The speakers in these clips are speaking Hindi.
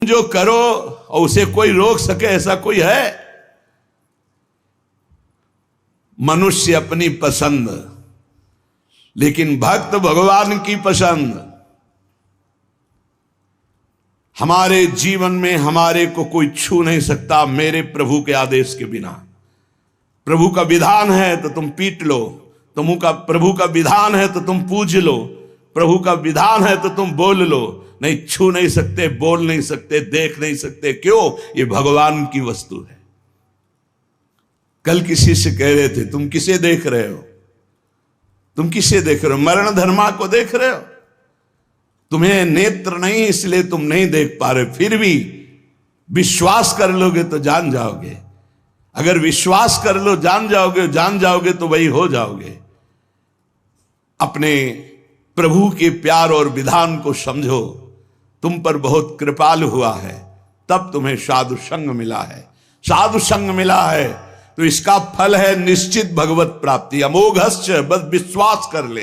जो करो और उसे कोई रोक सके ऐसा कोई है? मनुष्य अपनी पसंद, लेकिन भक्त भगवान की पसंद। हमारे जीवन में हमारे को कोई छू नहीं सकता मेरे प्रभु के आदेश के बिना। प्रभु का विधान है तो तुम पीट लो, प्रभु का विधान है तो तुम पूज लो, प्रभु का विधान है तो तुम बोल लो। नहीं, छू नहीं सकते, बोल नहीं सकते, देख नहीं सकते। क्यों? ये भगवान की वस्तु है। कल किसी से कह रहे थे, तुम किसे देख रहे हो? तुम किसे देख रहे हो? मरण धर्मा को देख रहे हो? तुम्हें नेत्र नहीं इसलिए तुम नहीं देख पा रहे, फिर भी विश्वास कर लोगे तो जान जाओगे। अगर विश्वास कर लो जान जाओगे तो वही हो जाओगे। अपने प्रभु के प्यार और विधान को समझो। तुम पर बहुत कृपालु हुआ है, तब तुम्हें साधु संग मिला है। साधु संग मिला है तो इसका फल है निश्चित भगवत प्राप्ति। अमोघश्च, बस विश्वास कर ले।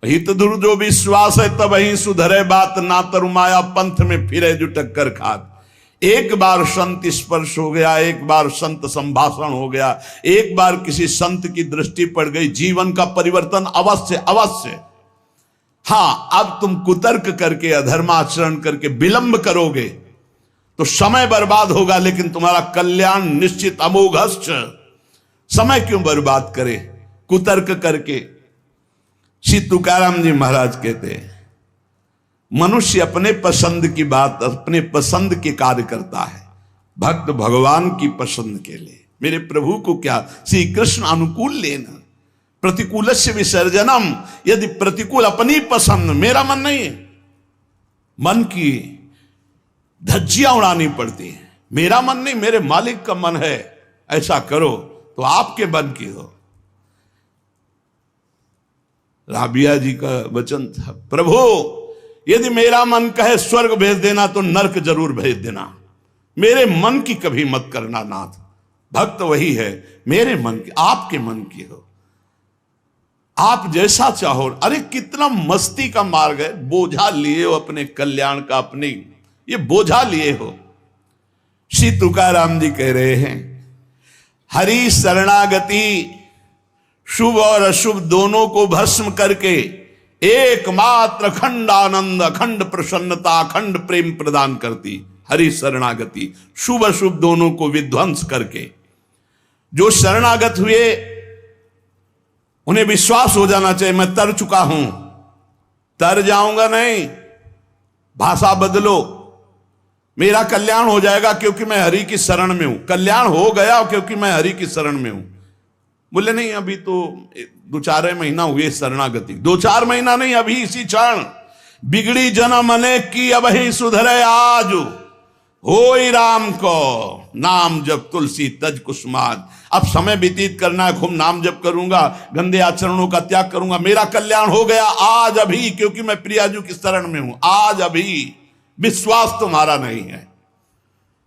हित दुर जो विश्वास है तब ही सुधरे बात, ना तरुमाया पंथ में फिरे जो टक्कर खात। एक बार संत स्पर्श हो गया, एक बार संत संभाषण हो गया, एक बार किसी संत की दृष्टि पड़ गई, जीवन का परिवर्तन अवश्य अवश्य। हाँ, अब तुम कुतर्क करके अधर्माचरण करके विलंब करोगे तो समय बर्बाद होगा, लेकिन तुम्हारा कल्याण निश्चित। अमोघश्च, समय क्यों बर्बाद करे कुतर्क करके? श्री तुकाराम जी महाराज कहते हैं, मनुष्य अपने पसंद की बात, अपने पसंद के कार्य करता है, भक्त भगवान की पसंद के लिए। मेरे प्रभु को क्या श्री कृष्ण अनुकूल लेना, प्रतिकूलस्य विसर्जनम। यदि प्रतिकूल अपनी पसंद, मेरा मन नहीं है, मन की धज्जियां उड़ानी पड़ती है। मेरा मन नहीं, मेरे मालिक का मन है, ऐसा करो तो आपके मन की हो। राबिया जी का वचन था, प्रभु यदि मेरा मन कहे स्वर्ग भेज देना तो नरक जरूर भेज देना, मेरे मन की कभी मत करना नाथ। भक्त वही है, मेरे मन की, आपके मन की हो, आप जैसा चाहो। अरे कितना मस्ती का मार्ग है, बोझा लिए हो अपने कल्याण का, अपने ये बोझा लिए हो। श्री तुकाराम जी कह रहे हैं, हरि शरणागति शुभ और अशुभ दोनों को भस्म करके एकमात्र अखंड आनंद, अखंड प्रसन्नता, अखंड प्रेम प्रदान करती। हरि शरणागति शुभ अशुभ दोनों को विध्वंस करके। जो शरणागत हुए उन्हें विश्वास हो जाना चाहिए, मैं तर चुका हूं, तर जाऊंगा नहीं, भाषा बदलो, मेरा कल्याण हो जाएगा क्योंकि मैं हरि की शरण में हूं। कल्याण हो गया क्योंकि मैं हरि की शरण में हूं। बोले नहीं, अभी तो 2-4 महीना हुए शरणागति। 2-4 महीना नहीं, अभी इसी क्षण। बिगड़ी जन्म अनेक की अब ही सुधरे आज, होई राम को नाम जब तुलसी तज कुसुमाज। अब समय व्यतीत करना है, खूब नाम जप करूंगा, गंदे आचरणों का त्याग करूंगा, मेरा कल्याण हो गया आज अभी, क्योंकि मैं प्रियाजू की शरण में हूं। आज अभी विश्वास तुम्हारा नहीं है,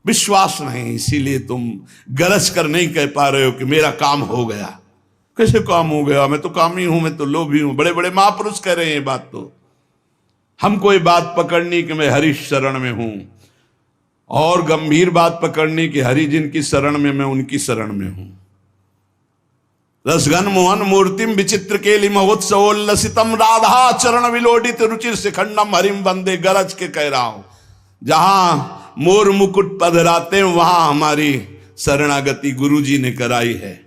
विश्वास नहीं, इसीलिए तुम गरज कर नहीं कह पा रहे हो कि मेरा काम हो गया। कैसे काम हो गया? मैं तो कामी हूं, मैं तो लोभी हूं। बड़े बड़े महापुरुष कह रहे हैं ये बात। तो हमको ये बात पकड़नी कि मैं हरि शरण में हूं, और गंभीर बात पकड़नी कि हरि जिनकी शरण में, मैं उनकी शरण में हूं। रसघन मोहन मूर्तिम विचित्र केलि महोत्सवोल्लसितम राधा चरण विलोडित रुचिर शिखंडम हरिम वंदे। गरज के कह रहा हूं, जहां मोर मुकुट पधराते वहां हमारी शरणागति गुरुजी ने कराई है,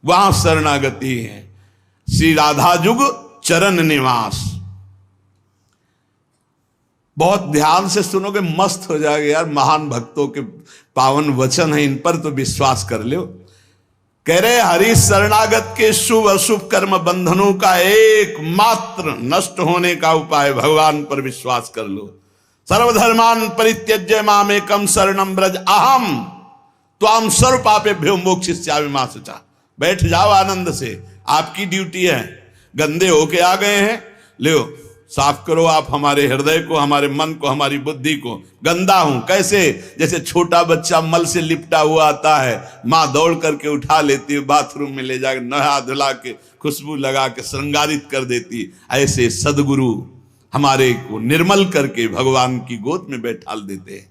वहां शरणागति है। श्री राधा जुग चरण निवास। बहुत ध्यान से सुनोगे, मस्त हो जाएगा यार। महान भक्तों के पावन वचन है, इन पर तो विश्वास कर लो। कह रहे हरि शरणागत के शुभ अशुभ कर्म बंधनों का एकमात्र नष्ट होने का उपाय भगवान पर विश्वास कर लो। सर्वधर्मान परित्यज्य मामेकम शरणम ब्रज अहम त्वाम सर्व पापेभ्यो मोक्षयिष्यामि मा शुचा। बैठ जाओ आनंद से, आपकी ड्यूटी है। गंदे होके आ गए हैं, लो साफ करो आप हमारे हृदय को, हमारे मन को, हमारी बुद्धि को। गंदा हूं कैसे? जैसे छोटा बच्चा मल से लिपटा हुआ आता है, माँ दौड़ करके उठा लेती है, बाथरूम में ले जाकर नहा धुला के खुशबू लगा के श्रृंगारित कर देती। ऐसे सदगुरु हमारे को निर्मल करके भगवान की गोद में बैठाल देते हैं।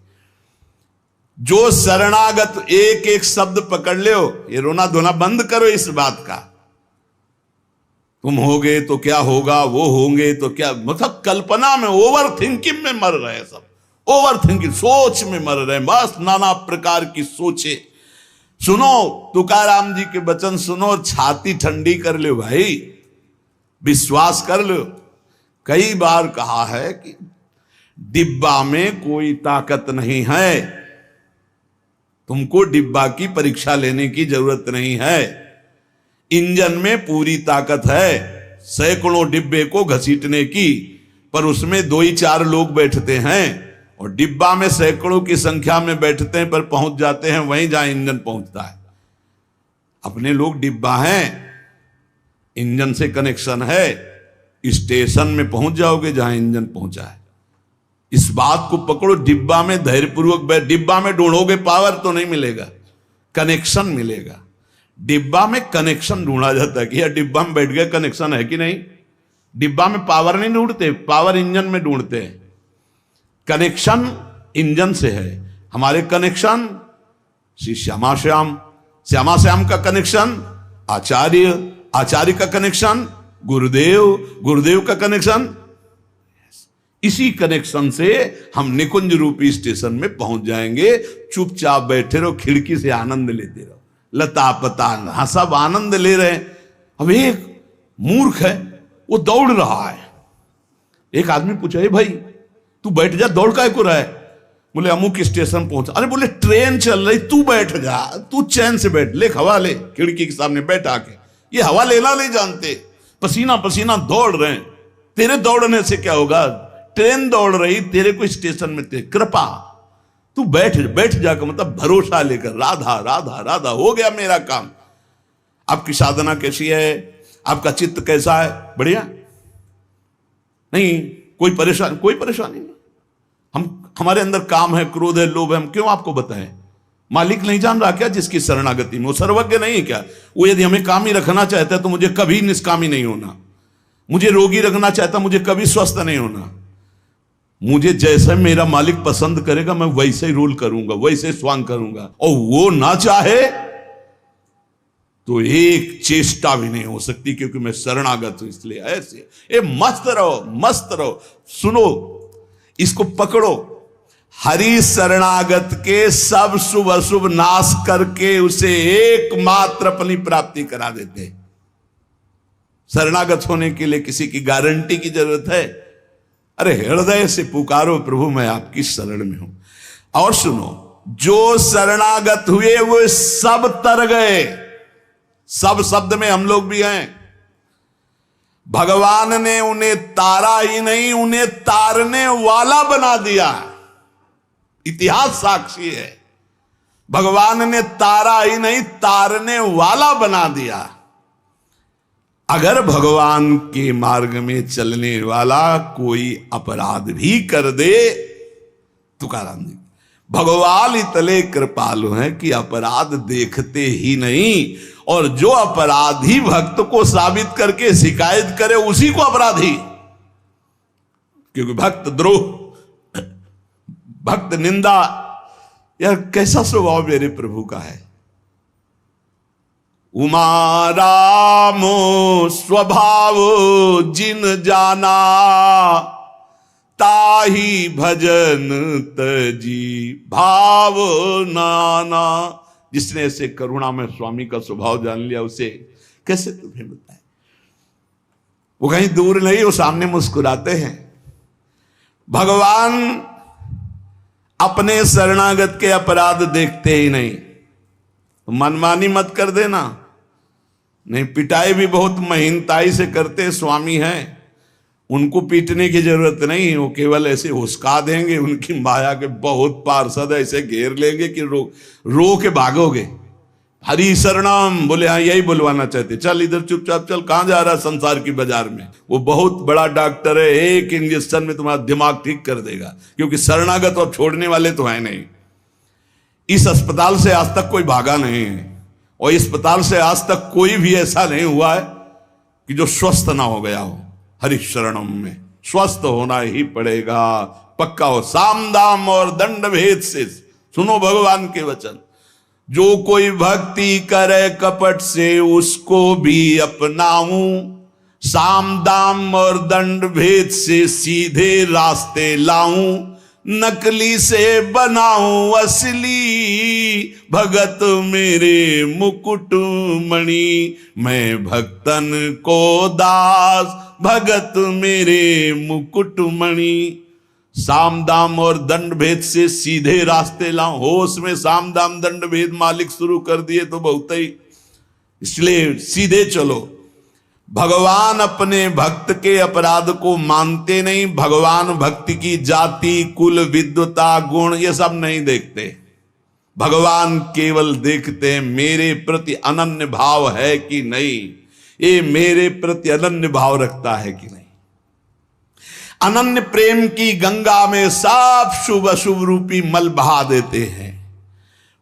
जो शरणागत, एक एक शब्द पकड़ लो, ये रोना धोना बंद करो इस बात का। तुम होगे तो क्या होगा, वो होंगे तो क्या, मतलब कल्पना में, ओवर थिंकिंग में मर रहे हैं सब, ओवर थिंकिंग, सोच में मर रहे हैं, बस नाना प्रकार की सोचे। सुनो तुकाराम जी के वचन सुनो, छाती ठंडी कर लो भाई, विश्वास कर लो। कई बार कहा है कि डिब्बा में कोई ताकत नहीं है, तुमको डिब्बा की परीक्षा लेने की जरूरत नहीं है, इंजन में पूरी ताकत है सैकड़ों डिब्बे को घसीटने की, पर उसमें 2 ही 4 लोग बैठते हैं, और डिब्बा में सैकड़ों की संख्या में बैठते हैं, पर पहुंच जाते हैं वहीं जहां इंजन पहुंचता है। अपने लोग डिब्बा हैं, इंजन से कनेक्शन है, स्टेशन में पहुंच जाओगे जहां इंजन पहुंचा है। इस बात को पकड़ो, डिब्बा में धैर्यपूर्वक डिब्बा में ढूंढोगे पावर तो नहीं मिलेगा, कनेक्शन मिलेगा। डिब्बा में कनेक्शन ढूंढा जाता है कि यार डिब्बा में बैठ गए, कनेक्शन है कि नहीं। डिब्बा में पावर नहीं ढूंढते, पावर इंजन में ढूंढते हैं। कनेक्शन इंजन से है। हमारे कनेक्शन श्री श्यामा श्याम, श्यामा श्याम का कनेक्शन आचार्य, आचार्य का कनेक्शन गुरुदेव, गुरुदेव का कनेक्शन, इसी कनेक्शन से हम निकुंज रूपी स्टेशन में पहुंच जाएंगे। चुपचाप बैठे रहो, खिड़की से आनंद लेते रहो, लता पतांग, हाँ सब आनंद ले रहे हैं। अब एक मूर्ख है, वो दौड़ रहा है। एक आदमी पूछा, ए भाई तू बैठ जा, दौड़ काहे को रहा है? बोले अमुक स्टेशन पहुंचा। अरे बोले ट्रेन चल रही, तू बैठ जा, तू चैन से बैठ, ले हवा ले, खिड़की के सामने बैठ आके। ये हवा लेना नहीं जानते, पसीना पसीना दौड़ रहे हैं। तेरे दौड़ने से क्या होगा, ट्रेन दौड़ रही, तेरे को स्टेशन में तेरे कृपा, तू बैठ बैठ जाकर, मतलब भरोसा लेकर, राधा राधा राधा, हो गया मेरा काम। आपकी साधना कैसी है, आपका चित्त कैसा है, बढ़िया नहीं, कोई परेशानी नहीं। हमारे अंदर काम है, क्रोध है, लोभ है, हम क्यों आपको बताएं? मालिक नहीं जान रहा क्या जिसकी शरणागति में? वो सर्वज्ञ नहीं है क्या? वो यदि हमें कामी रखना चाहता है तो मुझे कभी निष्कामी नहीं होना, मुझे रोगी रखना चाहता मुझे कभी स्वस्थ नहीं होना। मुझे जैसे मेरा मालिक पसंद करेगा मैं वैसे ही रोल करूंगा, वैसे स्वांग करूंगा, और वो ना चाहे तो एक चेष्टा भी नहीं हो सकती, क्योंकि मैं शरणागत हूं। इसलिए ऐसे ये मस्त रहो, मस्त रहो। सुनो, इसको पकड़ो। हरि शरणागत के सब शुभ अशुभ नाश करके उसे एकमात्र अपनी प्राप्ति करा देते। शरणागत होने के लिए किसी की गारंटी की जरूरत है? अरे हृदय से पुकारो, प्रभु मैं आपकी शरण में हूं। और सुनो, जो शरणागत हुए वो सब तर गए। सब शब्द में हम लोग भी हैं। भगवान ने उन्हें तारा ही नहीं, उन्हें तारने वाला बना दिया। इतिहास साक्षी है, भगवान ने तारा ही नहीं तारने वाला बना दिया। अगर भगवान के मार्ग में चलने वाला कोई अपराध भी कर दे, तुकाराम जी भगवान इतने कृपालु हैं कि अपराध देखते ही नहीं, और जो अपराधी भक्त को साबित करके शिकायत करे उसी को अपराधी, क्योंकि भक्त द्रोह, भक्त निंदा, यार कैसा स्वभाव मेरे प्रभु का है। उमा रामो स्वभाव जिन जाना, ताही भजन तजी भाव नाना। जिसने ऐसे करुणा में स्वामी का स्वभाव जान लिया, उसे कैसे तुम्हें बताए। वो कहीं दूर नहीं, वो सामने मुस्कुराते हैं। भगवान अपने शरणागत के अपराध देखते ही नहीं। तो मनमानी मत कर देना, नहीं पिटाई भी बहुत महीनताई से करते स्वामी हैं, उनको पीटने की जरूरत नहीं, वो केवल ऐसे हुस्का देंगे। उनकी माया के बहुत पार्षद ऐसे घेर लेंगे कि रो के भागोगे। हरि शरणम बोले, हाँ यही बुलवाना चाहते, चल इधर चुपचाप चल, कहां जा रहा संसार की बाजार में। वो बहुत बड़ा डॉक्टर है, एक इंजेक्शन में तुम्हारा दिमाग ठीक कर देगा, क्योंकि शरणागत और छोड़ने वाले तो है नहीं। इस अस्पताल से आज तक कोई भागा नहीं है, और इस अस्पताल से आज तक कोई भी ऐसा नहीं हुआ है कि जो स्वस्थ ना हो गया हो। हरि शरणम में स्वस्थ होना ही पड़ेगा, पक्का हो। साम दाम और दंड भेद से सुनो भगवान के वचन। जो कोई भक्ति करे कपट से उसको भी अपनाऊं, साम दाम और दंड भेद से सीधे रास्ते लाऊं, नकली से बनाऊं असली, भगत मेरे मुकुट मणि, मैं भक्तन को दास, भगत मेरे मुकुट मणि। साम दाम और दंड भेद से सीधे रास्ते लाऊं, होश में साम दाम दंड भेद मालिक शुरू कर दिए तो बहुत ही, इसलिए सीधे चलो। भगवान अपने भक्त के अपराध को मानते नहीं। भगवान भक्ति की जाति, कुल, विद्वता, गुण ये सब नहीं देखते। भगवान केवल देखते हैं मेरे प्रति अनन्य भाव है कि नहीं, ये मेरे प्रति अनन्य भाव रखता है कि नहीं। अनन्य प्रेम की गंगा में सब शुभ अशुभ रूपी मल बहा देते हैं।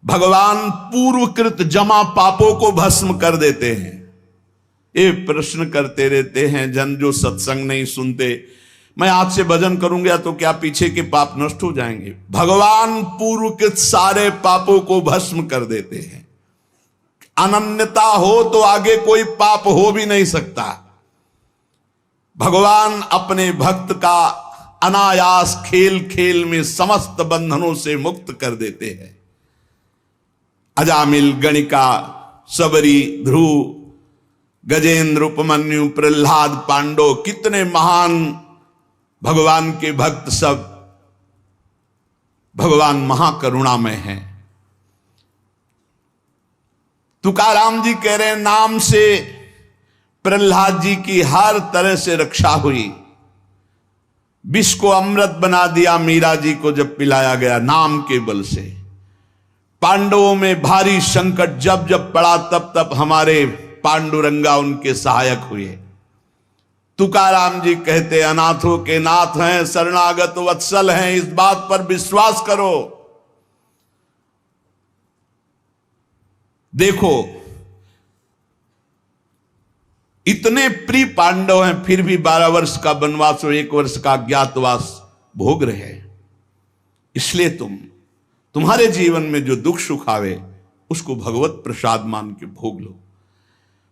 भगवान पूर्वकृत जमा पापों को भस्म कर देते हैं। ये प्रश्न करते रहते हैं जन जो सत्संग नहीं सुनते, मैं आज से भजन करूंगा तो क्या पीछे के पाप नष्ट हो जाएंगे? भगवान पूर्वकृत सारे पापों को भस्म कर देते हैं। अनन्यता हो तो आगे कोई पाप हो भी नहीं सकता। भगवान अपने भक्त का अनायास खेल खेल में समस्त बंधनों से मुक्त कर देते हैं। अजामिल, गणिका, सबरी, ध्रुव, गजेंद्र, उपमन्यु, प्रहलाद, पांडव, कितने महान भगवान के भक्त, सब भगवान महाकरुणामय हैं। तुकाराम जी कह रहे हैं नाम से प्रहलाद जी की हर तरह से रक्षा हुई। विष को अमृत बना दिया मीरा जी को जब पिलाया गया नाम के बल से। पांडवों में भारी संकट जब जब पड़ा तब तब हमारे पांडुरंगा उनके सहायक हुए। तुकाराम जी कहते अनाथों के नाथ हैं, शरणागत वत्सल हैं, इस बात पर विश्वास करो। देखो इतने प्रिय पांडव हैं फिर भी 12 वर्ष का वनवास और 1 वर्ष का अज्ञातवास भोग रहे हैं। इसलिए तुम्हारे जीवन में जो दुख सुख आवे उसको भगवत प्रसाद मान के भोग लो।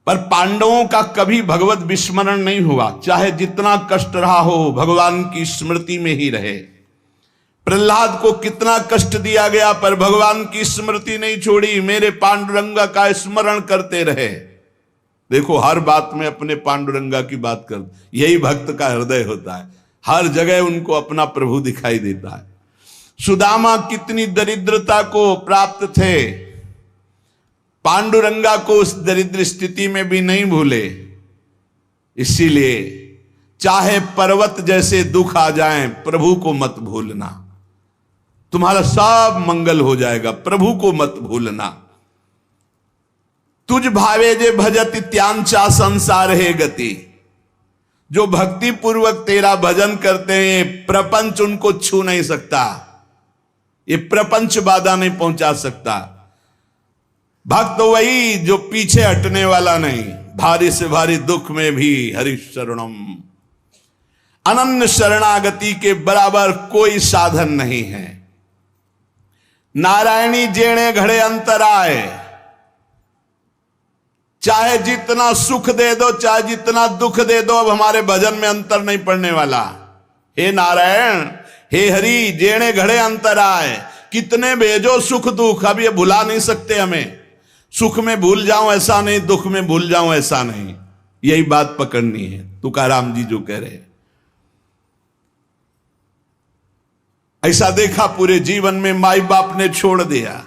पर पांडवों का कभी भगवत विस्मरण नहीं हुआ, चाहे जितना कष्ट रहा हो भगवान की स्मृति में ही रहे। प्रहलाद को कितना कष्ट दिया गया पर भगवान की स्मृति नहीं छोड़ी, मेरे पांडुरंगा का स्मरण करते रहे। देखो हर बात में अपने पांडुरंगा की बात कर, यही भक्त का हृदय होता है। हर जगह उनको अपना प्रभु दिखाई देता है। सुदामा कितनी दरिद्रता को प्राप्त थे, पांडुरंगा को उस दरिद्र स्थिति में भी नहीं भूले। इसीलिए चाहे पर्वत जैसे दुख आ जाएं, प्रभु को मत भूलना, तुम्हारा सब मंगल हो जाएगा। प्रभु को मत भूलना। तुझ भावे जे भजत त्यांचा संसार है गति। जो भक्ति पूर्वक तेरा भजन करते हैं प्रपंच उनको छू नहीं सकता, ये प्रपंच बाधा नहीं पहुंचा सकता। भक्त वही जो पीछे हटने वाला नहीं, भारी से भारी दुख में भी हरि शरणम। अनन्य शरणागति के बराबर कोई साधन नहीं है। नारायणी जेणे घड़े अंतराय, चाहे जितना सुख दे दो चाहे जितना दुख दे दो, अब हमारे भजन में अंतर नहीं पड़ने वाला। हे नारायण, हे हरि, जेणे घड़े अंतराय, कितने भेजो सुख दुख, अब ये भुला नहीं सकते हमें। सुख में भूल जाऊं ऐसा नहीं, दुख में भूल जाऊं ऐसा नहीं, यही बात पकड़नी है। तुकाराम जी जो कह रहे हैं, ऐसा देखा पूरे जीवन में माई बाप ने छोड़ दिया,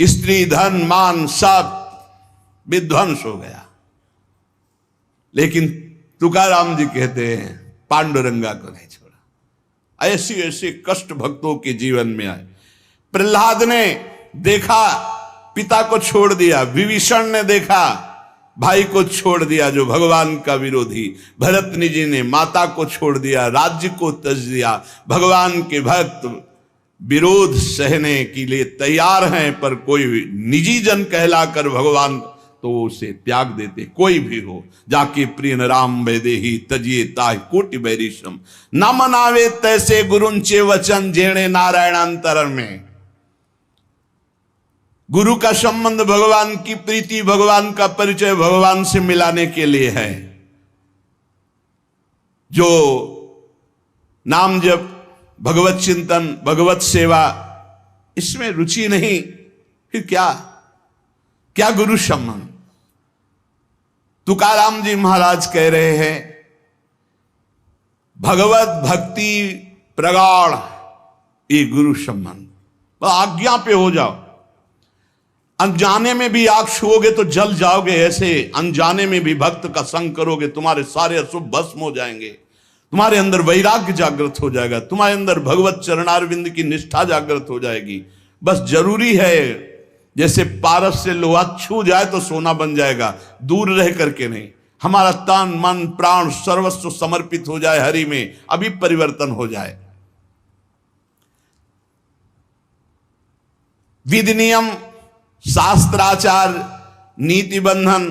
स्त्री धन मान सब विध्वंस हो गया, लेकिन तुकाराम जी कहते हैं पांडुरंगा को नहीं छोड़ा। ऐसी ऐसे कष्ट भक्तों के जीवन में आए। प्रहलाद ने देखा पिता को छोड़ दिया, विभीषण ने देखा भाई को छोड़ दिया जो भगवान का विरोधी, भरतनी जी ने माता को छोड़ दिया, राज्य को त्यज दिया। भगवान के भक्त विरोध सहने के लिए तैयार हैं, पर कोई निजी जन कहलाकर भगवान तो उसे त्याग देते, कोई भी हो। जाके प्रिय राम वैदेही तजिए ताहि कोटि बैरिशम, न मनावे तैसे गुरुंचे वचन जेणे नारायणांतर में। गुरु का संबंध भगवान की प्रीति, भगवान का परिचय भगवान से मिलाने के लिए है। जो नाम जप, भगवत चिंतन, भगवत सेवा, इसमें रुचि नहीं, फिर क्या क्या गुरु संबंध। तुकाराम जी महाराज कह रहे हैं, भगवत भक्ति प्रगाढ़ ये गुरु संबंध। आज्ञा पे हो जाओ, अनजाने में भी आग छुओगे तो जल जाओगे, ऐसे अनजाने में भी भक्त का संग करोगे तुम्हारे सारे अशुभ भस्म हो जाएंगे, तुम्हारे अंदर वैराग्य जागृत हो जाएगा, तुम्हारे अंदर भगवत चरणारविंद की निष्ठा जागृत हो जाएगी। बस जरूरी है, जैसे पारस से लोहा छू जाए तो सोना बन जाएगा, दूर रह करके नहीं। हमारा तन मन प्राण सर्वस्व समर्पित हो जाए हरि में, अभी परिवर्तन हो जाए। विधि नियम शास्त्राचार नीति बंधन,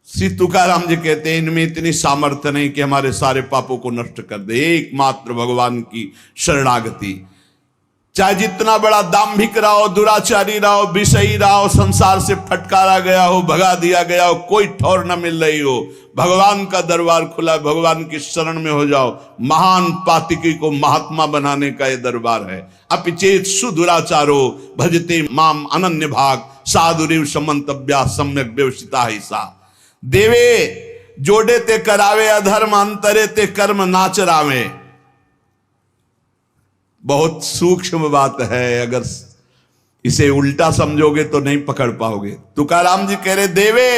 श्री तुकाराम जी कहते हैं इनमें इतनी सामर्थ्य नहीं कि हमारे सारे पापों को नष्ट कर दे। एकमात्र भगवान की शरणागति, चाहे जितना बड़ा दाम्भिक रहो, दुराचारी रहो, विषयी रहो, संसार से फटकारा गया हो, भगा दिया गया हो, कोई ठौर न मिल रही हो, भगवान का दरबार खुला, भगवान की शरण में हो जाओ। महान पातिकी को महात्मा बनाने का यह दरबार है। अपिचेत सुदुराचारो भजते माम अनन्य भाग, साधुरिव समंतव्या सम्यक व्यवसिता ही सा। देवे जोड़े ते करावे अधर्म, अंतरे ते कर्म नाचरावे। बहुत सूक्ष्म बात है, अगर इसे उल्टा समझोगे तो नहीं पकड़ पाओगे। तुकाराम जी कह रहे, देवे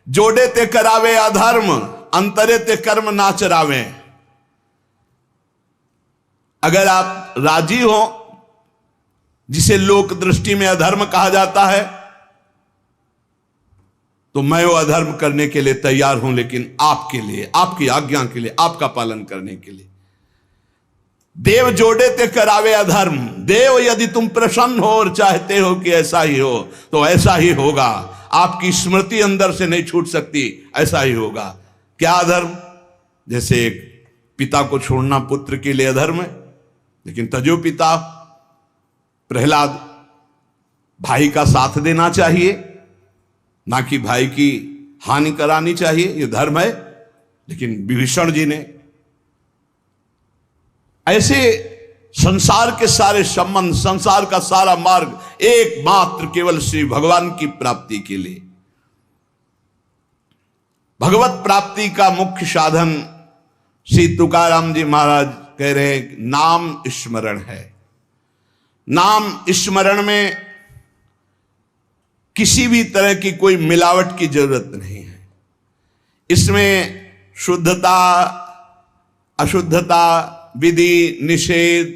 जोड़े ते करावे अधर्म, अंतरे ते कर्म नाचरावे। अगर आप राजी हो, जिसे लोक दृष्टि में अधर्म कहा जाता है, तो मैं वो अधर्म करने के लिए तैयार हूं, लेकिन आपके लिए, आपकी आज्ञा के लिए, आपका पालन करने के लिए। देव जोड़े ते करावे अधर्म। देव यदि तुम प्रसन्न हो और चाहते हो कि ऐसा ही हो, तो ऐसा ही होगा। आपकी स्मृति अंदर से नहीं छूट सकती, ऐसा ही होगा। क्या अधर्म? जैसे एक पिता को छोड़ना पुत्र के लिए अधर्म है, लेकिन तजो पिता प्रहलाद, भाई का साथ देना चाहिए, ना कि भाई की हानि करानी चाहिए, यह धर्म है। लेकिन विभीषण जी ने ऐसे संसार के सारे संबंध, संसार का सारा मार्ग एकमात्र केवल श्री भगवान की प्राप्ति के लिए। भगवत प्राप्ति का मुख्य साधन श्री तुकाराम जी महाराज कह रहे हैं, नाम स्मरण है। नाम स्मरण में किसी भी तरह की कोई मिलावट की जरूरत नहीं है। इसमें शुद्धता अशुद्धता, विधि निषेध,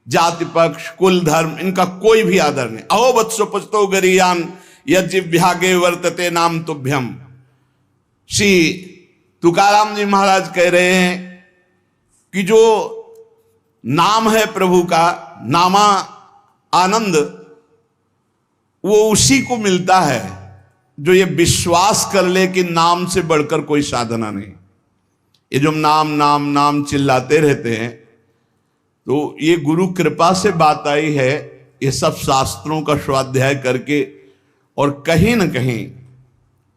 जाति पक्ष, कुल धर्म, इनका कोई भी आदर नहीं। अहो वत्सो पचतो गरियान यज्ञागे वर्तते नाम तुभ्यम। श्री तुकाराम जी महाराज कह रहे हैं कि जो नाम है प्रभु का, नामा आनंद, वो उसी को मिलता है जो ये विश्वास कर ले कि नाम से बढ़कर कोई साधना नहीं। ये जो नाम नाम नाम चिल्लाते रहते हैं, तो ये गुरु कृपा से बात आई है। ये सब शास्त्रों का स्वाध्याय करके, और कहीं ना कहीं,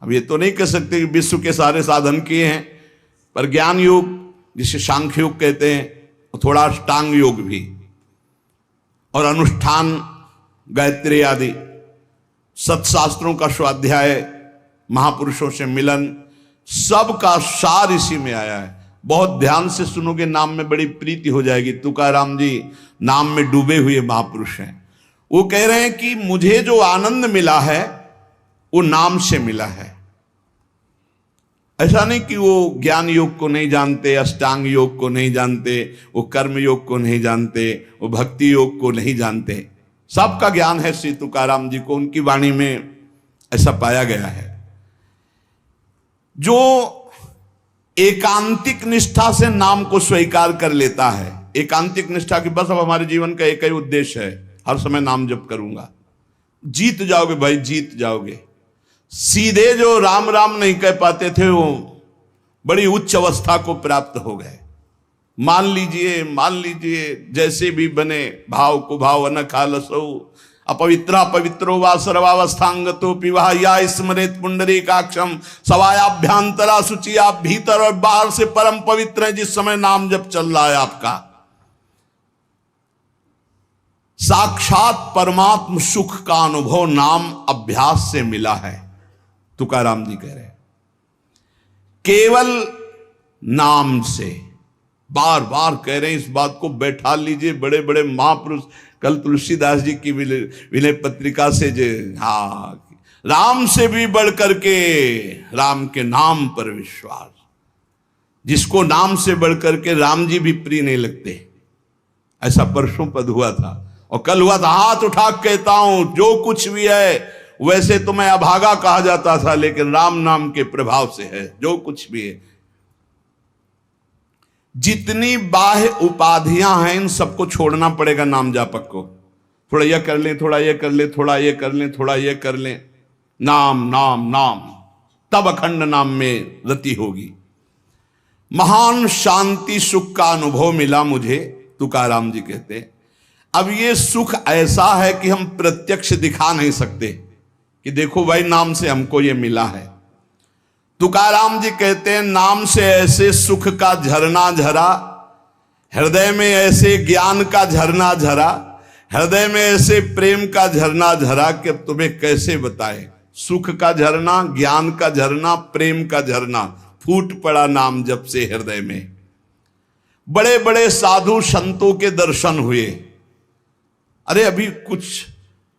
अब ये तो नहीं कह सकते कि विश्व के सारे साधन किए हैं, पर ज्ञान योग जिसे सांख्य योग कहते हैं, और थोड़ा अष्टांग योग भी, और अनुष्ठान, गायत्री आदि सत्शास्त्रों का स्वाध्याय, महापुरुषों से मिलन, सबका सार इसी में आया है। बहुत ध्यान से सुनोगे, नाम में बड़ी प्रीति हो जाएगी। तुकाराम जी नाम में डूबे हुए महापुरुष हैं। वो कह रहे हैं कि मुझे जो आनंद मिला है वो नाम से मिला है। ऐसा नहीं कि वो ज्ञान योग को नहीं जानते, अष्टांग योग को नहीं जानते, वो कर्म योग को नहीं जानते, वो भक्ति योग को नहीं जानते। सबका ज्ञान है श्री तुकाराम जी को, उनकी वाणी में ऐसा पाया गया है। जो एकांतिक निष्ठा से नाम को स्वीकार कर लेता है, एकांतिक निष्ठा की बस अब हमारे जीवन का एक ही उद्देश्य है, हर समय नाम जप करूंगा, जीत जाओगे भाई, जीत जाओगे। सीधे जो राम राम नहीं कह पाते थे वो बड़ी उच्च अवस्था को प्राप्त हो गए। मान लीजिए जैसे भी बने भाव को भाव न खालसो अपवित्रा पवित्रो वा सर्वावस्थांगतो पिवाह या स्मरेत पुंडरीकाक्षम सवायाभ्यांतरा शुचि। आप भीतर और बाहर से परम पवित्र है जिस समय नाम जब चल रहा है आपका। साक्षात परमात्म सुख का अनुभव नाम अभ्यास से मिला है। तुकाराम जी कह रहे हैं केवल नाम से, बार बार कह रहे हैं इस बात को बैठा लीजिए। बड़े बड़े महापुरुष, कल तुलसीदास जी की विनय पत्रिका से जो राम से भी बढ़ करके राम के नाम पर विश्वास, जिसको नाम से बढ़ करके राम जी भी प्रिय नहीं लगते। ऐसा परसों पद हुआ था और कल हुआ था। हाथ उठा कहता हूं जो कुछ भी है वैसे तो मैं अभागा कहा जाता था, लेकिन राम नाम के प्रभाव से है जो कुछ भी है। जितनी बाह्य उपाधियां हैं इन सबको छोड़ना पड़ेगा नाम जापक को। थोड़ा यह कर ले, थोड़ा यह कर ले, थोड़ा यह कर ले, थोड़ा यह कर ले, नाम नाम नाम, तब अखंड नाम में रति होगी। महान शांति सुख का अनुभव मिला मुझे, तुकाराम जी कहते। अब ये सुख ऐसा है कि हम प्रत्यक्ष दिखा नहीं सकते कि देखो भाई नाम से हमको ये मिला है। तुकाराम जी कहते हैं नाम से ऐसे सुख का झरना झरा, हृदय में ऐसे ज्ञान का झरना झरा, हृदय में ऐसे प्रेम का झरना झरा कि अब तुम्हें कैसे बताएं। सुख का झरना, ज्ञान का झरना, प्रेम का झरना फूट पड़ा नाम जब से हृदय में। बड़े बड़े साधु संतों के दर्शन हुए। अरे अभी कुछ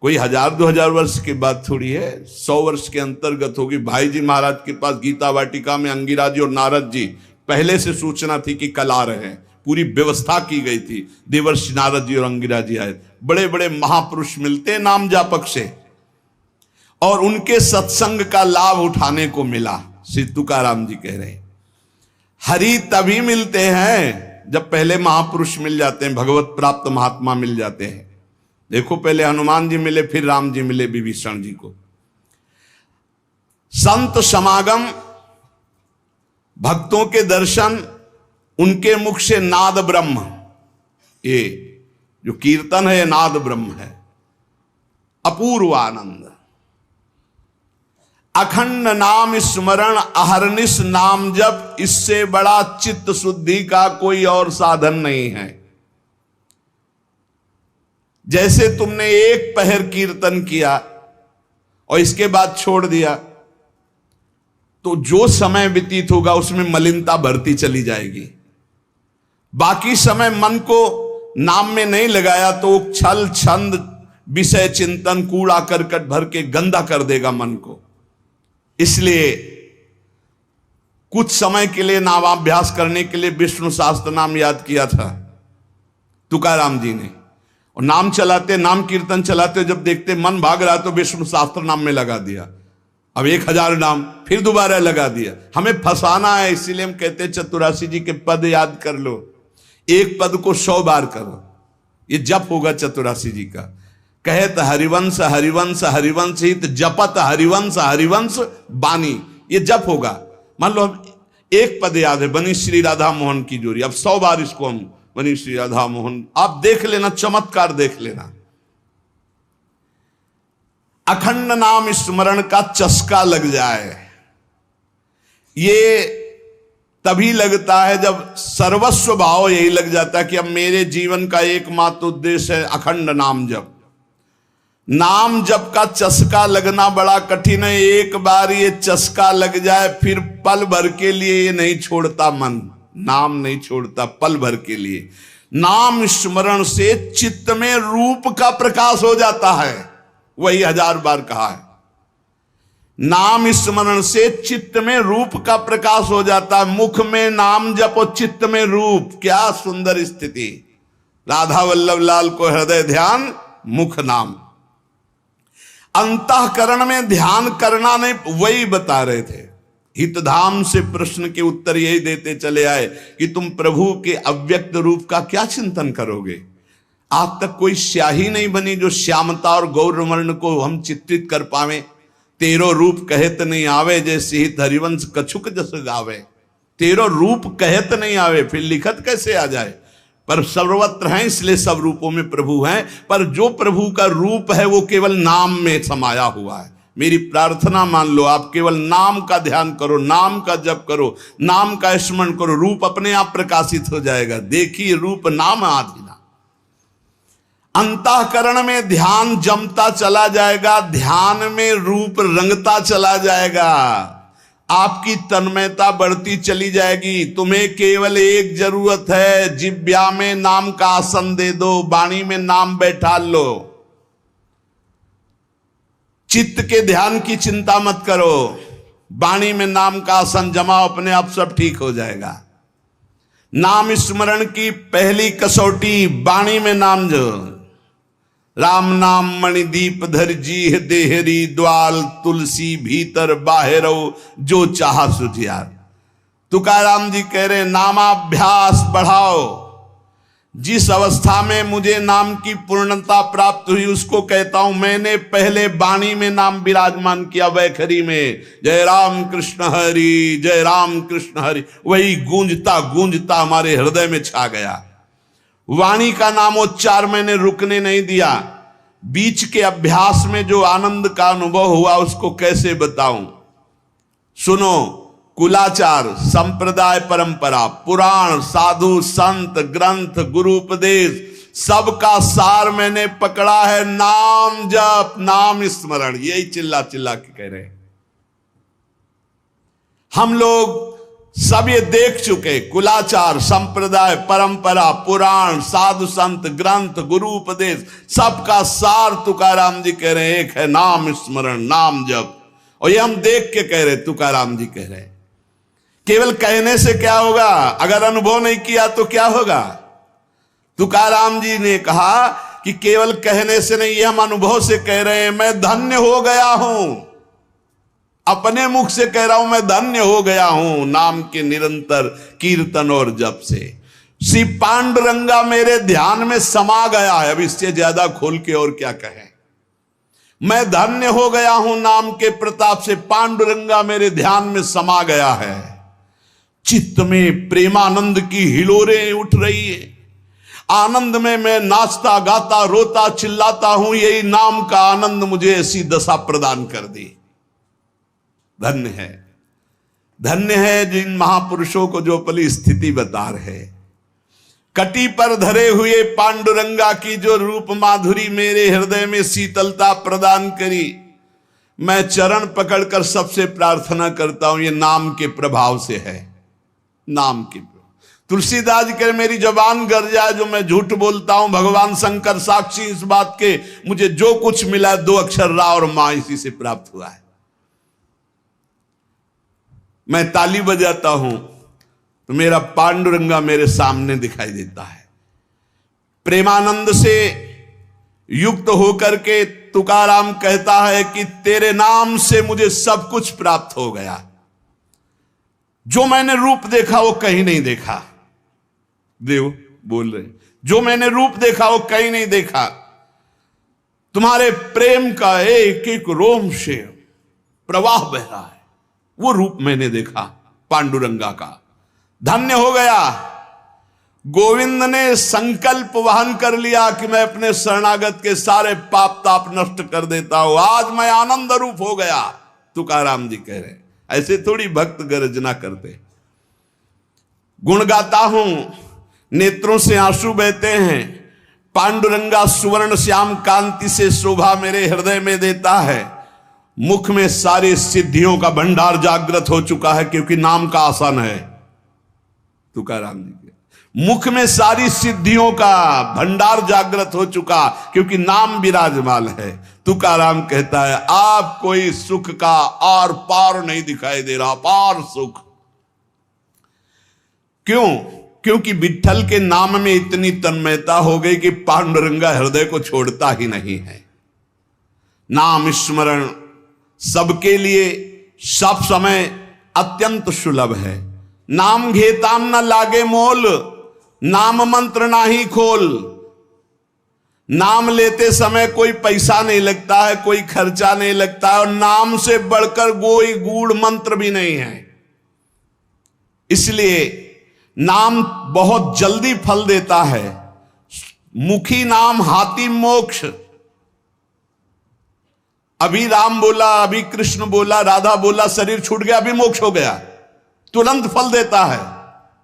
कोई 1000-2000 वर्ष की बात थोड़ी है, 100 वर्ष के अंतर्गत होगी। भाई जी महाराज के पास गीता वाटिका में अंगिरा जी और नारद जी पहले से सूचना थी कि कल आ रहे हैं, पूरी व्यवस्था की गई थी। देवर्षि नारद जी और अंगिरा जी आए। बड़े बड़े महापुरुष मिलते नाम जापक से और उनके सत्संग का लाभ उठाने को मिला। श्री तुकाराम जी कह रहे हैं हरि तभी मिलते हैं जब पहले महापुरुष मिल जाते हैं, भगवत प्राप्त महात्मा मिल जाते हैं। देखो पहले हनुमान जी मिले, फिर राम जी मिले विभीषण जी को। संत समागम, भक्तों के दर्शन, उनके मुख से नाद ब्रह्म, ये जो कीर्तन है नाद ब्रह्म है। अपूर्व आनंद, अखंड नाम स्मरण अहरनिश नाम जप, इससे बड़ा चित्त शुद्धि का कोई और साधन नहीं है। जैसे तुमने एक पहर कीर्तन किया और इसके बाद छोड़ दिया तो जो समय व्यतीत होगा उसमें मलिनता बढ़ती चली जाएगी। बाकी समय मन को नाम में नहीं लगाया तो छल छंद विषय चिंतन कूड़ा करकट भर के गंदा कर देगा मन को। इसलिए कुछ समय के लिए नामाभ्यास करने के लिए विष्णु सहस्त्र नाम याद किया था तुकाराम जी ने, और नाम चलाते, नाम कीर्तन चलाते जब देखते मन भाग रहा तो विष्णु सहस्त्र नाम में लगा दिया। अब 1000 नाम फिर दोबारा लगा दिया। हमें फंसाना है, इसीलिए हम कहते हैं चतुरासी जी के पद याद कर लो, एक पद को 100 बार करो, ये जप होगा चतुरासी जी का। कहत हरिवंश हरिवंश हरिवंश हित जपत हरिवंश हरिवंश बानी, ये जप होगा। मान लो हम एक पद याद है, बनी श्री राधा मोहन की जोड़ी, अब 100 बार इसको हम बनी श्री राधा मोहन, आप देख लेना, चमत्कार देख लेना। अखंड नाम स्मरण का चस्का लग जाए, ये तभी लगता है जब सर्वस्व भाव यही लग जाता है कि अब मेरे जीवन का एकमात्र उद्देश्य है अखंड नाम जप। नाम जप का चस्का लगना बड़ा कठिन है। एक बार ये चस्का लग जाए फिर पल भर के लिए ये नहीं छोड़ता मन, नाम नहीं छोड़ता पल भर के लिए। नाम स्मरण से चित्त में रूप का प्रकाश हो जाता है, वही 1000 बार कहा है। नाम स्मरण से चित्त में रूप का प्रकाश हो जाता है। मुख में नाम जपो, चित्त में रूप, क्या सुंदर स्थिति। राधा वल्लभ लाल को हृदय ध्यान, मुख नाम। अंतःकरण में ध्यान करना नहीं, वही बता रहे थे। हितधाम से प्रश्न के उत्तर यही देते चले आए कि तुम प्रभु के अव्यक्त रूप का क्या चिंतन करोगे। आज तक कोई स्याही नहीं बनी जो श्यामता और गौरवर्ण को हम चित्रित कर पावे। तेरो रूप कहत नहीं आवे, जैसे ही हरिवंश कछुक जस गावे। तेरो रूप कहत नहीं आवे, फिर लिखत कैसे आ जाए? पर सर्वत्र हैं, इसलिए सब रूपों में प्रभु हैं। पर जो प्रभु का रूप है वो केवल नाम में समाया हुआ है। मेरी प्रार्थना मान लो, आप केवल नाम का ध्यान करो, नाम का जप करो, नाम का स्मरण करो, रूप अपने आप प्रकाशित हो जाएगा। देखिए रूप नाम आधीना। अंतःकरण में ध्यान जमता चला जाएगा, ध्यान में रूप रंगता चला जाएगा, आपकी तन्मयता बढ़ती चली जाएगी। तुम्हें केवल एक जरूरत है, जिब्या में नाम का आसन दे दो, वाणी में नाम बैठा लो। चित्त के ध्यान की चिंता मत करो, वाणी में नाम का आसन जमाओ, अपने आप सब ठीक हो जाएगा। नाम स्मरण की पहली कसौटी वाणी में नाम जो, राम नाम मणिदीप धर जी देहरी, द्वाल तुलसी भीतर बाहरो, जो चाहा सुधियार। तुकाराम जी कह रहे नामाभ्यास बढ़ाओ। जिस अवस्था में मुझे नाम की पूर्णता प्राप्त हुई उसको कहता हूं मैंने पहले वाणी में नाम विराजमान किया, वैखरी में जय राम कृष्ण हरि, जय राम कृष्ण हरि, वही गूंजता गूंजता हमारे हृदय में छा गया। वाणी का नामोच्चार मैंने रुकने नहीं दिया। बीच के अभ्यास में जो आनंद का अनुभव हुआ उसको कैसे बताऊं? सुनो, कुलाचार, संप्रदाय, परंपरा, पुराण, साधु, संत, ग्रंथ, गुरु उपदेश, सबका सार मैंने पकड़ा है नाम जप, नाम स्मरण। यही चिल्ला चिल्ला के कह रहे हैं। हम लोग सब ये देख चुके, कुलाचार, संप्रदाय, परंपरा, पुराण, साधु संत, ग्रंथ, गुरु उपदेश, सबका सार तुकाराम जी कह रहे हैं एक है नाम स्मरण, नाम जप। और ये हम देख के कह रहे, तुकाराम जी कह रहे। केवल कहने से क्या होगा? अगर अनुभव नहीं किया तो क्या होगा? तुकाराम जी ने कहा कि केवल कहने से नहीं, ये हम अनुभव से कह रहे हैं। मैं धन्य हो गया हूं, अपने मुख से कह रहा हूं, मैं धन्य हो गया हूं नाम के निरंतर कीर्तन और जप से। श्री पांडुरंगा मेरे ध्यान में समा गया है। अब इससे ज्यादा खोल के और क्या कहें? मैं धन्य हो गया हूं नाम के प्रताप से, पांडुरंगा मेरे ध्यान में समा गया है। चित्त में प्रेमानंद की हिलोरें उठ रही है। आनंद में मैं नाचता गाता रोता चिल्लाता हूं। यही नाम का आनंद मुझे ऐसी दशा प्रदान कर दी। धन्य है, धन्य है जिन महापुरुषों को जो अपनी स्थिति बता रहे। कटी पर धरे हुए पांडुरंगा की जो रूप माधुरी मेरे हृदय में शीतलता प्रदान करी। मैं चरण पकड़कर सबसे प्रार्थना करता हूं, ये नाम के प्रभाव से है। नाम के तुलसीदास जी कह मेरी जबान गर जाए जो मैं झूठ बोलता हूं, भगवान शंकर साक्षी इस बात के, मुझे जो कुछ मिला 2 अक्षर रा और मां इसी से प्राप्त हुआ है। मैं ताली बजाता हूं तो मेरा पांडुरंगा मेरे सामने दिखाई देता है। प्रेमानंद से युक्त होकर के तुकाराम कहता है कि तेरे नाम से मुझे सब कुछ प्राप्त हो गया। जो मैंने रूप देखा वो कहीं नहीं देखा। देव बोल रहे, जो मैंने रूप देखा वो कहीं नहीं देखा। तुम्हारे प्रेम का एक एक रोम से प्रवाह बह रहा है, वो रूप मैंने देखा पांडुरंगा का। धन्य हो गया। गोविंद ने संकल्प वहन कर लिया कि मैं अपने शरणागत के सारे पाप ताप नष्ट कर देता हूं। आज मैं आनंद रूप हो गया, तुकाराम जी कह रहे। ऐसे थोड़ी भक्त गर्जना करते। गुण गाता हूं, नेत्रों से आंसू बहते हैं। पांडुरंगा सुवर्ण श्याम कांति से शोभा मेरे हृदय में देता है। मुख में सारी सिद्धियों का भंडार जागृत हो चुका है, क्योंकि नाम का आसन है। तुकाराम जी के मुख में सारी सिद्धियों का भंडार जागृत हो चुका, क्योंकि नाम विराजमान है। तुकाराम कहता है आप कोई सुख का आर पार नहीं दिखाई दे रहा, पार सुख। क्यों? क्योंकि विठ्ठल के नाम में इतनी तन्मयता हो गई कि पांडुरंगा हृदय को छोड़ता ही नहीं है। नाम स्मरण सबके लिए सब समय अत्यंत सुलभ है। नाम घेताम न लागे मोल, नाम मंत्र नाही खोल। नाम लेते समय कोई पैसा नहीं लगता है, कोई खर्चा नहीं लगता है, और नाम से बढ़कर कोई गूढ़ मंत्र भी नहीं है। इसलिए नाम बहुत जल्दी फल देता है। मुखी नाम हाथी मोक्ष। अभी राम बोला, अभी कृष्ण बोला, राधा बोला, शरीर छूट गया, अभी मोक्ष हो गया, तुरंत फल देता है,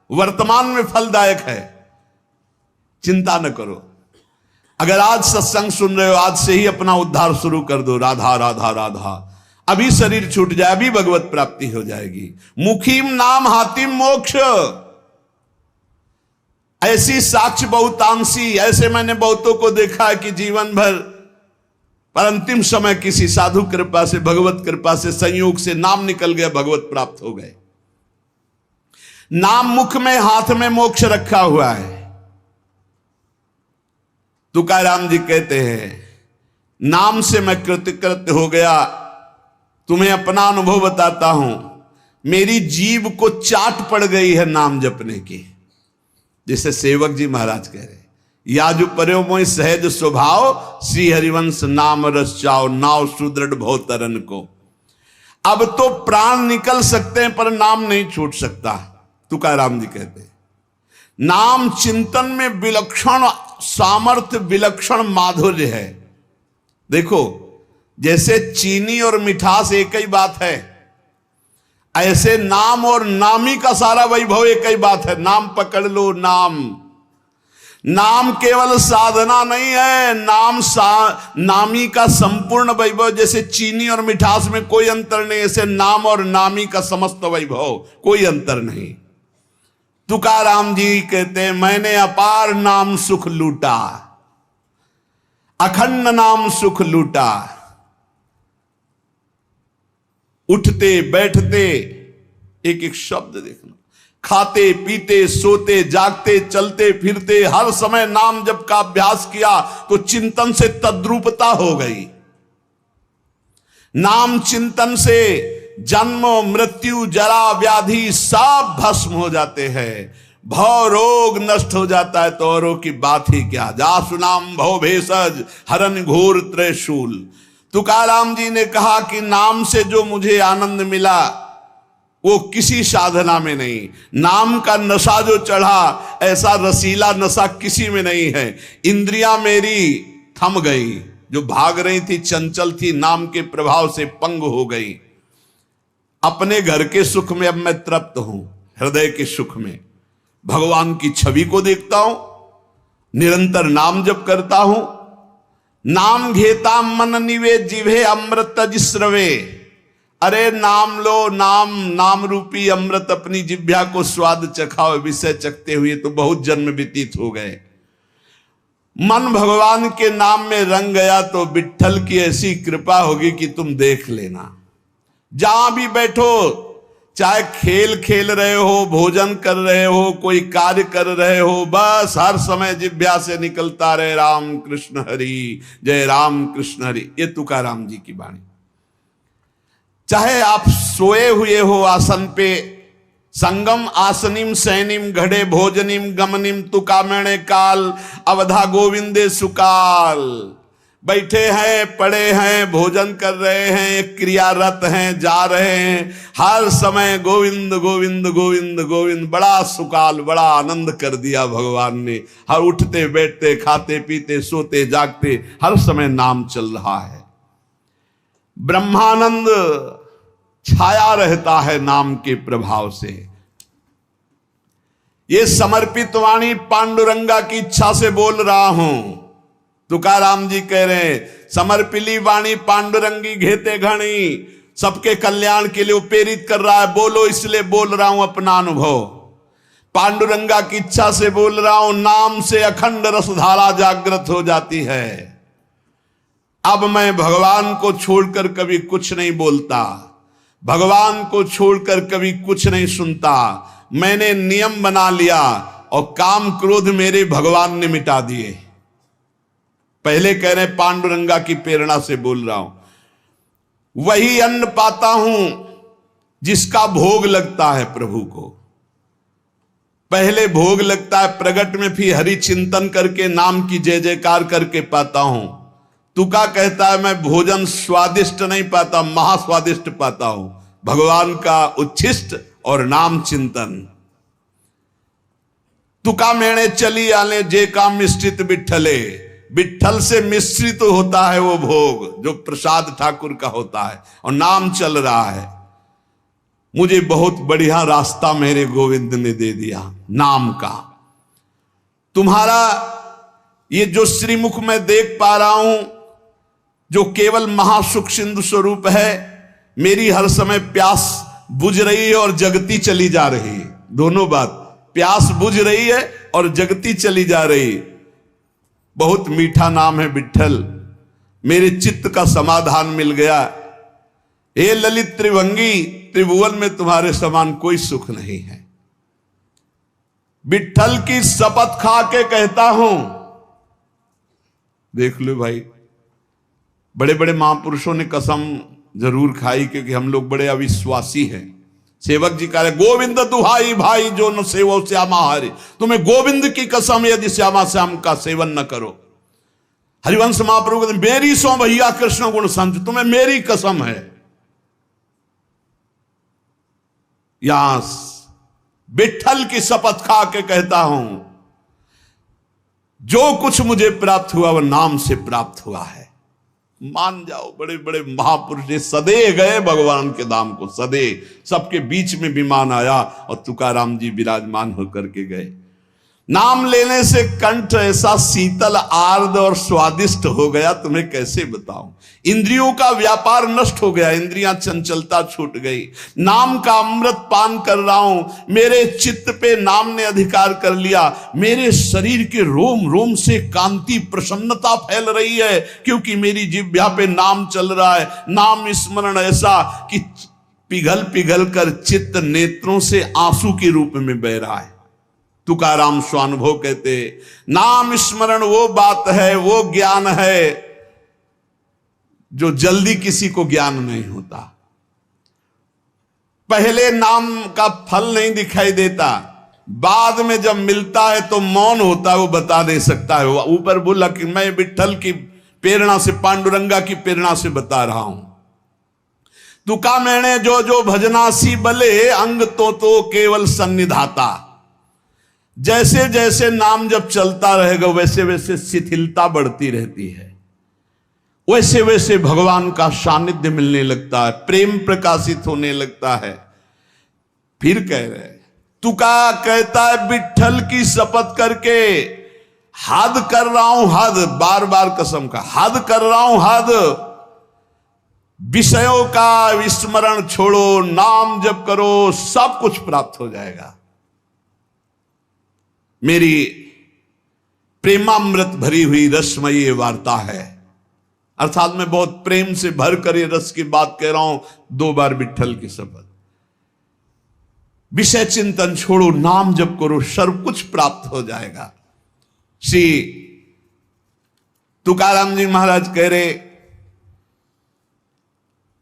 वर्तमान में फलदायक है। चिंता न करो। अगर आज सत्संग सुन रहे हो, आज से ही अपना उद्धार शुरू कर दो। राधा राधा राधा, अभी शरीर छूट जाए, अभी भगवत प्राप्ति हो जाएगी। मुखीम नाम हातिम मोक्ष। ऐसी साक्ष्य बहुतांशी, ऐसे मैंने बहुतों को देखा है कि जीवन भर पर अंतिम समय किसी साधु कृपा से, भगवत कृपा से, संयोग से नाम निकल गया, भगवत प्राप्त हो गए। नाम मुख में, हाथ में मोक्ष रखा हुआ है। तुकाराम जी कहते हैं, नाम से मैं कृतकृत्य हो गया। तुम्हें अपना अनुभव बताता हूं, मेरी जीभ को चाट पड़ गई है नाम जपने की। जैसे सेवक जी महाराज कह रहे, याजु पर्यो मोहि सहज स्वभाव, श्री हरिवंश नाम रस चाओ, नाव सुदृढ़ भव तरन को। अब तो प्राण निकल सकते हैं पर नाम नहीं छूट सकता। तुकाराम जी कहते हैं, नाम चिंतन में विलक्षण सामर्थ्य, विलक्षण माधुर्य है। देखो, जैसे चीनी और मिठास एक ही बात है, ऐसे नाम और नामी का सारा वैभव एक ही बात है। नाम पकड़ लो। नाम केवल साधना नहीं है, नामी का संपूर्ण वैभव। जैसे चीनी और मिठास में कोई अंतर नहीं, ऐसे नाम और नामी का समस्त वैभव, कोई अंतर नहीं। तुकाराम जी कहते हैं, मैंने अपार नाम सुख लूटा, अखंड नाम सुख लूटा। उठते बैठते एक एक शब्द देखना, खाते पीते सोते जागते चलते फिरते हर समय नाम जप का अभ्यास किया तो चिंतन से तद्रूपता हो गई। नाम चिंतन से जन्म मृत्यु जरा व्याधि सब भस्म हो जाते हैं, भव रोग नष्ट हो जाता है। तो औरों की बात ही क्या, जासु नाम भव भेषज हरन घोर त्रिशूल। तुकाराम जी ने कहा कि नाम से जो मुझे आनंद मिला वो किसी साधना में नहीं। नाम का नशा जो चढ़ा, ऐसा रसीला नशा किसी में नहीं है। इंद्रियां मेरी थम गई, जो भाग रही थी, चंचल थी, नाम के प्रभाव से पंग हो गई। अपने घर के सुख में अब मैं तृप्त हूं, हृदय के सुख में भगवान की छवि को देखता हूं, निरंतर नाम जप करता हूं। नाम घेता मन निवे जिभे अमृत जिस्रवे। अरे नाम लो, नाम रूपी अमृत अपनी जिभ्या को स्वाद चखाओ। विषय चखते हुए तो बहुत जन्म व्यतीत हो गए। मन भगवान के नाम में रंग गया तो विट्ठल की ऐसी कृपा होगी कि तुम देख लेना। जहां भी बैठो, चाहे खेल खेल रहे हो, भोजन कर रहे हो, कोई कार्य कर रहे हो, बस हर समय जिह्वा से निकलता रहे राम कृष्ण हरि, जय राम कृष्ण हरि। ये तुकाराम जी की वाणी। चाहे आप सोए हुए हो आसन पे, संगम आसनिम सैनिम घड़े भोजनिम गमनिम तुकामणे काल अवधा गोविंदे सुकाल। बैठे हैं, पड़े हैं, भोजन कर रहे हैं, क्रियारत हैं, जा रहे हैं, हर समय गोविंद गोविंद गोविंद गोविंद। बड़ा सुकाल, बड़ा आनंद कर दिया भगवान ने। हर उठते बैठते, खाते पीते, सोते जागते हर समय नाम चल रहा है। ब्रह्मानंद छाया रहता है नाम के प्रभाव से। ये समर्पित वाणी पांडुरंगा की इच्छा से बोल रहा हूं। तुकाराम जी कह रहे हैं, समर्पिली वाणी पांडुरंगी घेते घणी। सबके कल्याण के लिए प्रेरित कर रहा है, बोलो इसलिए बोल रहा हूं अपना अनुभव। पांडुरंगा की इच्छा से बोल रहा हूं। नाम से अखंड रसधारा जागृत हो जाती है। अब मैं भगवान को छोड़कर कभी कुछ नहीं बोलता, भगवान को छोड़कर कभी कुछ नहीं सुनता। मैंने नियम बना लिया और काम क्रोध मेरे भगवान ने मिटा दिए। पहले कह रहे पांडुरंगा की प्रेरणा से बोल रहा हूं। वही अन्न पाता हूं जिसका भोग लगता है प्रभु को। पहले भोग लगता है प्रगट में, फिर हरि चिंतन करके नाम की जय जयकार करके पाता हूं। तुका कहता है मैं भोजन स्वादिष्ट नहीं पाता, महास्वादिष्ट पाता हूं, भगवान का उच्छिष्ट और नाम चिंतन। तुका मेणे चली आले जे काम मिश्रित बिठले, बिठल से मिश्रित होता है वो भोग जो प्रसाद ठाकुर का होता है, और नाम चल रहा है। मुझे बहुत बढ़िया रास्ता मेरे गोविंद ने दे दिया नाम का। तुम्हारा ये जो श्रीमुख में देख पा रहा हूं, जो केवल महासुख सिंधु स्वरूप है, मेरी हर समय प्यास बुझ रही है और जगती चली जा रही है। दोनों बात, प्यास बुझ रही है और जगती चली जा रही। बहुत मीठा नाम है विठ्ठल, मेरे चित्त का समाधान मिल गया। हे ललित त्रिभंगी, त्रिभुवन में तुम्हारे समान कोई सुख नहीं है। विठ्ठल की शपथ खा के कहता हूं, देख लो भाई, बड़े बड़े महापुरुषों ने कसम जरूर खाई, क्योंकि हम लोग बड़े अविश्वासी हैं। सेवक जी कह रहे गोविंद दुहाई भाई जो न सेवो श्यामा हरि, तुम्हें गोविंद की कसम यदि श्यामा श्याम का सेवन न करो। हरिवंश महाप्रभु कहते मेरी सो भैया कृष्ण गुण संत, तुम्हें मेरी कसम है। यहां विठ्ठल की शपथ खा के कहता हूं, जो कुछ मुझे प्राप्त हुआ वह नाम से प्राप्त हुआ है। मान जाओ, बड़े बड़े महापुरुष सदे गए भगवान के धाम को, सदे सबके बीच में विमान आया और तुकाराम जी विराजमान होकर के गए। नाम लेने से कंठ ऐसा शीतल आर्द्र और स्वादिष्ट हो गया, तुम्हें कैसे बताऊं। इंद्रियों का व्यापार नष्ट हो गया, इंद्रियां चंचलता छूट गई। नाम का अमृत पान कर रहा हूं, मेरे चित्त पे नाम ने अधिकार कर लिया। मेरे शरीर के रोम रोम से कांति प्रसन्नता फैल रही है, क्योंकि मेरी जिह्वा पे नाम चल रहा है। नाम स्मरण ऐसा कि पिघल पिघल कर चित्त नेत्रों से आंसू के रूप में बह रहा है। तुकाराम स्वानुभव कहते, नाम स्मरण वो बात है, वो ज्ञान है जो जल्दी किसी को ज्ञान नहीं होता। पहले नाम का फल नहीं दिखाई देता, बाद में जब मिलता है तो मौन होता है, वो बता नहीं सकता है। वो ऊपर बोला कि मैं विठ्ठल की प्रेरणा से, पांडुरंगा की प्रेरणा से बता रहा हूं। तुका मैंने जो जो भजनासी बले, अंग तो केवल सन्निधाता। जैसे जैसे नाम जब चलता रहेगा वैसे वैसे शिथिलता बढ़ती रहती है, वैसे वैसे भगवान का सानिध्य मिलने लगता है, प्रेम प्रकाशित होने लगता है। फिर कह रहे तुका कहता है विठ्ठल की शपथ करके हद कर रहा हूं, हद, बार बार कसम का हद कर रहा हूं, हद। विषयों का विस्मरण छोड़ो, नाम जप करो, सब कुछ प्राप्त हो जाएगा। मेरी प्रेमामृत भरी हुई रसमयी वार्ता है, अर्थात मैं बहुत प्रेम से भर कर ये रस की बात कह रहा हूं। 2 बार विठ्ठल की शपथ। विषय चिंतन छोड़ो, नाम जप करो, सर्व कुछ प्राप्त हो जाएगा। श्री तुकाराम जी महाराज कह रहे,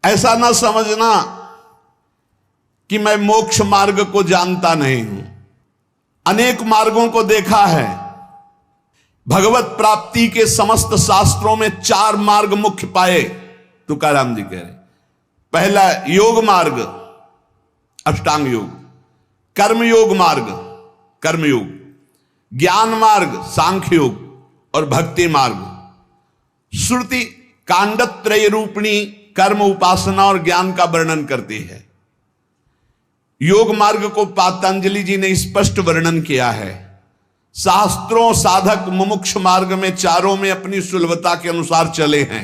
ऐसा ना समझना कि मैं मोक्ष मार्ग को जानता नहीं हूं। अनेक मार्गों को देखा है। भगवत प्राप्ति के समस्त शास्त्रों में 4 मार्ग मुख्य पाए, तुकाराम जी कह रहे। पहला योग मार्ग, अष्टांग योग, कर्म योग मार्ग, कर्मयोग, ज्ञान मार्ग, सांख्य योग, और भक्ति मार्ग। श्रुति कांडत्रय रूपिणी कर्म, उपासना और ज्ञान का वर्णन करती है। योग मार्ग को पतंजलि जी ने स्पष्ट वर्णन किया है। शास्त्रों साधक मुमुक्ष मार्ग में चारों में अपनी सुलभता के अनुसार चले हैं।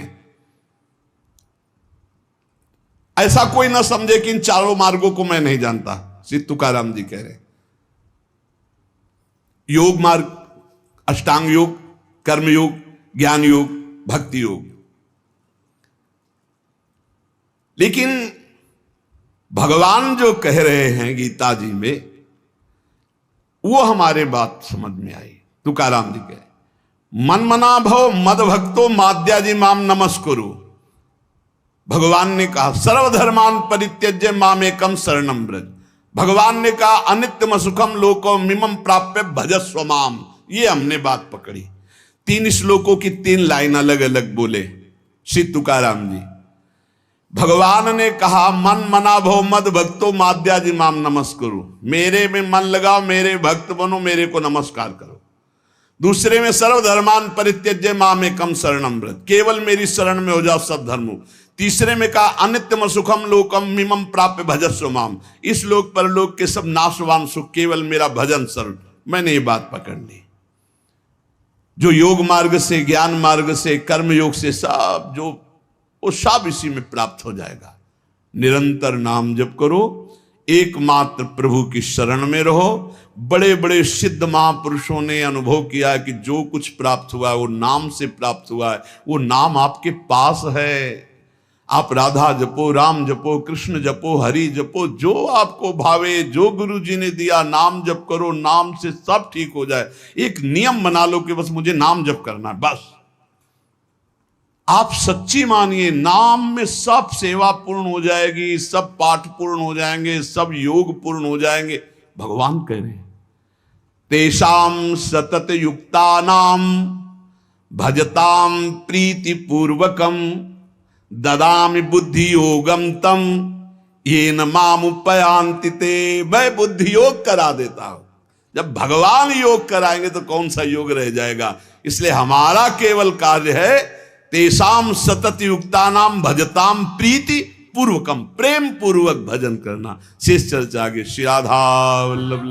ऐसा कोई ना समझे कि इन चारों मार्गों को मैं नहीं जानता, श्री तुकाराम जी कह रहे। योग मार्ग, अष्टांग योग, कर्म योग, ज्ञान योग, भक्ति योग। लेकिन भगवान जो कह रहे हैं गीता जी में, वो हमारे बात समझ में आई। तुकाराम जी कहे मन मना भव मद भक्तो माद्याजी माम नमस्कुरु। भगवान ने कहा सर्वधर्मान परित्यज्य माम एकम शरणम ब्रज। भगवान ने कहा अनित्यम सुखम लोको मिमम प्राप्य भजस्व माम। ये हमने बात पकड़ी। 3 श्लोकों की 3 लाइन अलग अलग बोले श्री तुकाराम जी। भगवान ने कहा मन मना भव मद भक्तो माद्याजी माम नमस्करो, मेरे में मन लगाओ, मेरे भक्त बनो, मेरे को नमस्कार करो। दूसरे में सर्वधर्मान परित्यज्य माम एकम शरणम व्रत, केवल मेरी शरण में हो जाओ सब धर्मों। तीसरे में कहा अनित्यम सुखम लोकम मिमम प्राप्य भजस्व माम, इस लोक पर लोक के सब नाशवान सुख केवल मेरा भजन शरण। मैंने ये बात पकड़ ली। जो योग मार्ग से, ज्ञान मार्ग से, कर्म योग से सब जो वो सब इसी में प्राप्त हो जाएगा। निरंतर नाम जप करो, एकमात्र प्रभु की शरण में रहो। बड़े बड़े सिद्ध महापुरुषों ने अनुभव किया कि जो कुछ प्राप्त हुआ वो नाम से प्राप्त हुआ है। वो नाम आपके पास है। आप राधा जपो, राम जपो, कृष्ण जपो, हरि जपो, जो आपको भावे, जो गुरु जी ने दिया नाम जप करो। नाम से सब ठीक हो जाए। एक नियम बना लो कि बस मुझे नाम जप करना है, बस। आप सच्ची मानिए, नाम में सब सेवा पूर्ण हो जाएगी, सब पाठ पूर्ण हो जाएंगे, सब योग पूर्ण हो जाएंगे। भगवान कह रहे हैं तेषाम सतत युक्तानाम भजताम प्रीति पूर्वकम ददामि बुद्धि योगम तम येन माम उपयांति ते। मैं बुद्धि योग करा देता हूं। जब भगवान योग कराएंगे तो कौन सा योग रह जाएगा। इसलिए हमारा केवल कार्य है तेषाम सतत युक्तानाम भजताम प्रीति पूर्वकम, प्रेम पूर्वक भजन करना। शेष चर्चा आगे। श्री राधा वल्लभ।